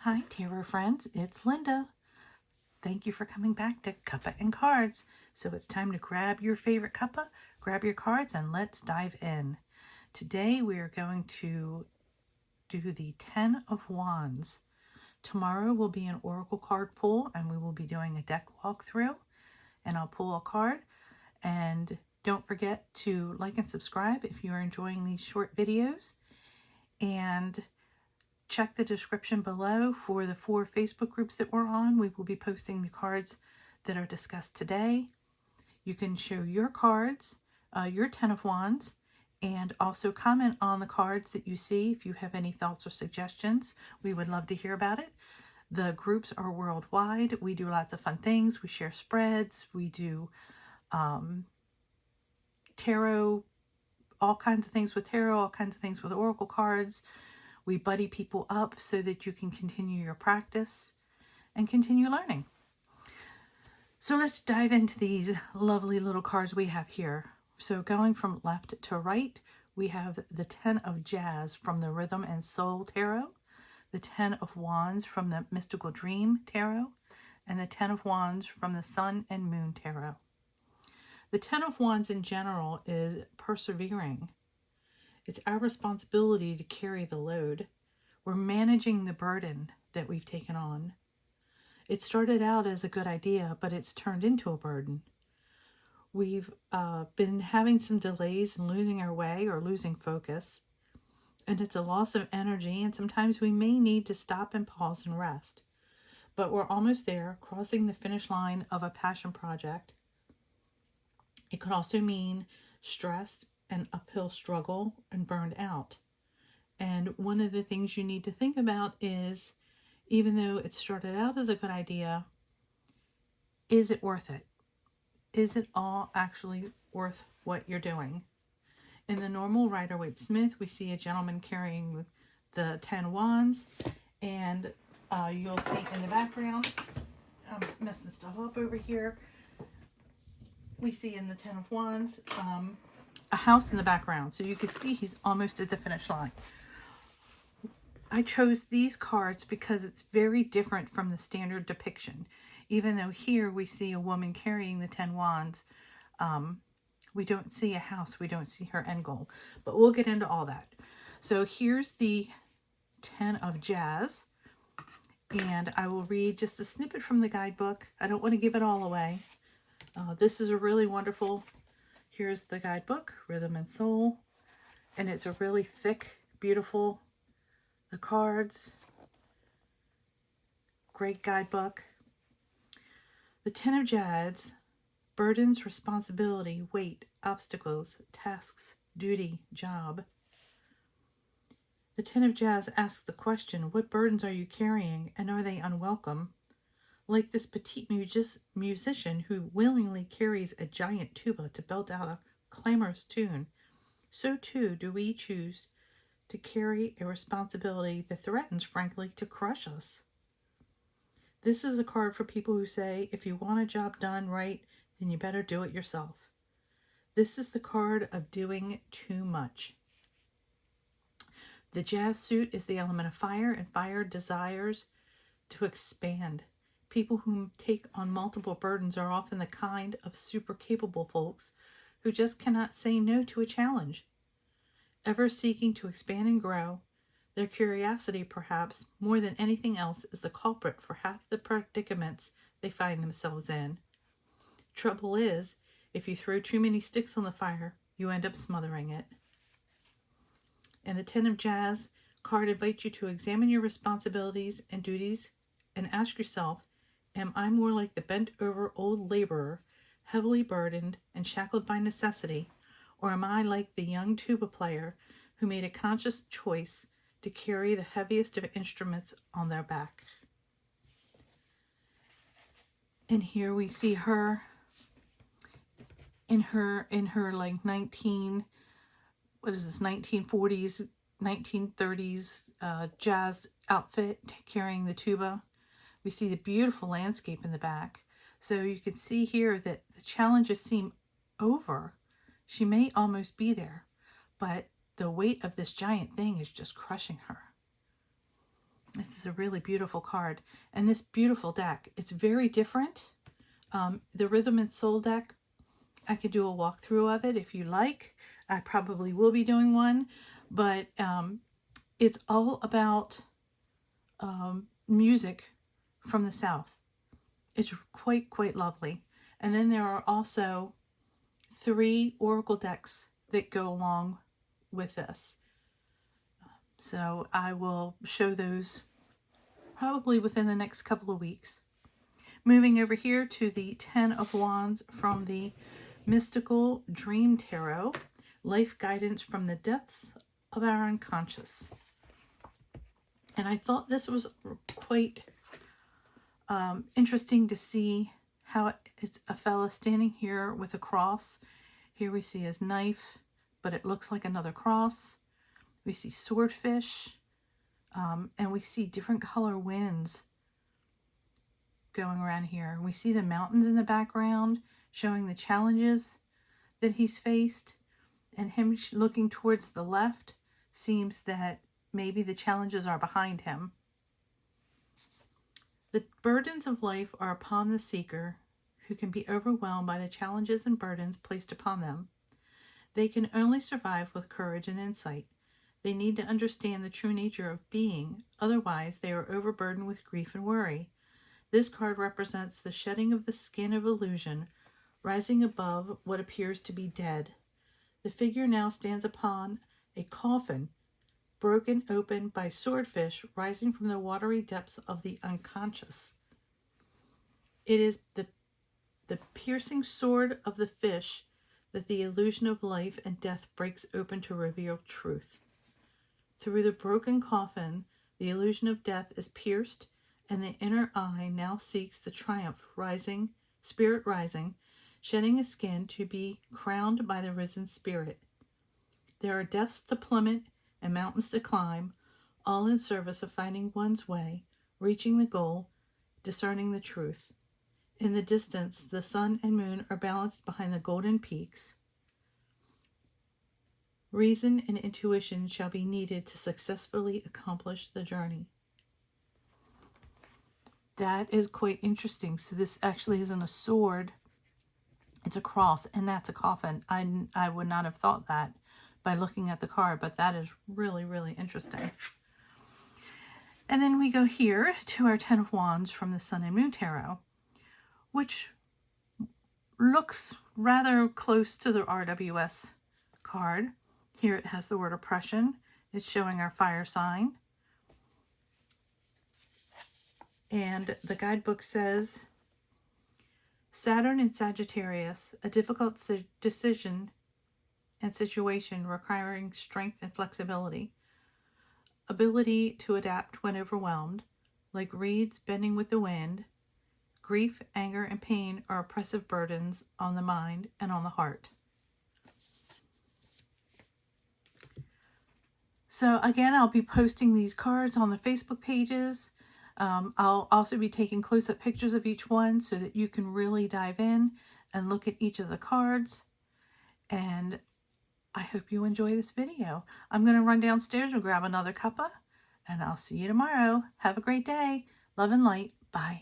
Hi, tarot friends. It's Linda. Thank you for coming back to Cuppa and Cards. So it's time to grab your favorite cuppa, grab your cards, and let's dive in. Today we are going to do the 10 of Wands. Tomorrow will be an oracle card pull, and we will be doing a deck walkthrough. And I'll pull a card. And don't forget to like and subscribe if you are enjoying these short videos. And check the description below for the 4 Facebook groups that we're on. We will be posting the cards that are discussed today. You can show your cards, your 10 of Wands, and also comment on the cards that you see if you have any thoughts or suggestions. We would love to hear about it. The groups are worldwide. We do lots of fun things. We share spreads. We do tarot, all kinds of things with tarot, all kinds of things with oracle cards. We buddy people up so that you can continue your practice and continue learning. So let's dive into these lovely little cards we have here. So going from left to right, we have the 10 of Jazz from the Rhythm and Soul Tarot, the 10 of Wands from the Mystical Dream Tarot, and the 10 of Wands from the Sun and Moon Tarot. The 10 of Wands in general is persevering. It's our responsibility to carry the load. We're managing the burden that we've taken on. It started out as a good idea, but it's turned into a burden. We've been having some delays and losing our way or losing focus. And it's a loss of energy, and sometimes we may need to stop and pause and rest. But we're almost there, crossing the finish line of a passion project. It could also mean stress, an uphill struggle, and burned out. And one of the things you need to think about is, even though it started out as a good idea, is it worth it? Is it all actually worth what you're doing? In the normal Rider-Waite-Smith, we see a gentleman carrying the 10 wands, and you'll see in the background, I'm messing stuff up over here, we see in the 10 of wands, a house in the background, so you can see he's almost at the finish line. I chose these cards because it's very different from the standard depiction. Even though here we see a woman carrying the 10 wands, we don't see a house, we don't see her end goal, but we'll get into all that. So here's the 10 of Jazz, and I will read just a snippet from the guidebook. I don't want to give it all away. This is a really wonderful, here's the guidebook, Rhythm and Soul, and it's a really thick, beautiful, the cards, great guidebook. The 10 of Jazz, burdens, responsibility, weight, obstacles, tasks, duty, job. The 10 of Jazz asks the question, what burdens are you carrying, and are they unwelcome? Like this petite musician who willingly carries a giant tuba to belt out a clamorous tune, so too do we choose to carry a responsibility that threatens, frankly, to crush us. This is a card for people who say, if you want a job done right, then you better do it yourself. This is the card of doing too much. The Jazz suit is the element of fire, and fire desires to expand. People who take on multiple burdens are often the kind of super capable folks who just cannot say no to a challenge. Ever seeking to expand and grow, their curiosity, perhaps, more than anything else, is the culprit for half the predicaments they find themselves in. Trouble is, if you throw too many sticks on the fire, you end up smothering it. And the 10 of Jazz card invites you to examine your responsibilities and duties and ask yourself, am I more like the bent-over old laborer, heavily burdened and shackled by necessity, or am I like the young tuba player who made a conscious choice to carry the heaviest of instruments on their back? And here we see her in her like 1940s, 1930s jazz outfit, carrying the tuba. We see the beautiful landscape in the back. So you can see here that the challenges seem over. She may almost be there, but the weight of this giant thing is just crushing her. This is a really beautiful card. And this beautiful deck, it's very different. The Rhythm and Soul deck, I could do a walkthrough of it if you like. I probably will be doing one. But it's all about music from the South. It's quite lovely. And then there are also 3 oracle decks that go along with this. So I will show those probably within the next couple of weeks. Moving over here to the 10 of Wands from the Mystical Dream Tarot, life guidance from the depths of our unconscious. And I thought this was quite interesting to see how it's a fella standing here with a cross. Here we see his knife, but it looks like another cross. We see swordfish, and we see different color winds going around here. We see the mountains in the background showing the challenges that he's faced, and him looking towards the left seems that maybe the challenges are behind him. The burdens of life are upon the seeker, who can be overwhelmed by the challenges and burdens placed upon them. They can only survive with courage and insight. They need to understand the true nature of being, otherwise they are overburdened with grief and worry. This card represents the shedding of the skin of illusion, rising above what appears to be dead. The figure now stands upon a coffin, broken open by swordfish rising from the watery depths of the unconscious. It is the piercing sword of the fish that the illusion of life and death breaks open to reveal truth. Through the broken coffin, the illusion of death is pierced, and the inner eye now seeks the triumph, spirit rising, shedding a skin to be crowned by the risen spirit. There are depths to plummet and mountains to climb, all in service of finding one's way, reaching the goal, discerning the truth. In the distance, the sun and moon are balanced behind the golden peaks. Reason and intuition shall be needed to successfully accomplish the journey. That is quite interesting. So this actually isn't a sword. It's a cross, and that's a coffin. I would not have thought that by looking at the card, but that is really interesting. And then we go here to our 10 of Wands from the Sun and Moon Tarot, which looks rather close to the RWS card. Here it has the word oppression. It's showing our fire sign. And the guidebook says, Saturn in Sagittarius, a difficult decision and situation requiring strength and flexibility, ability to adapt when overwhelmed, like reeds bending with the wind. Grief, anger, and pain are oppressive burdens on the mind and on the heart. So again, I'll be posting these cards on the Facebook pages. I'll also be taking close-up pictures of each one so that you can really dive in and look at each of the cards. And I hope you enjoy this video. I'm going to run downstairs and grab another cuppa, and I'll see you tomorrow. Have a great day. Love and light. Bye.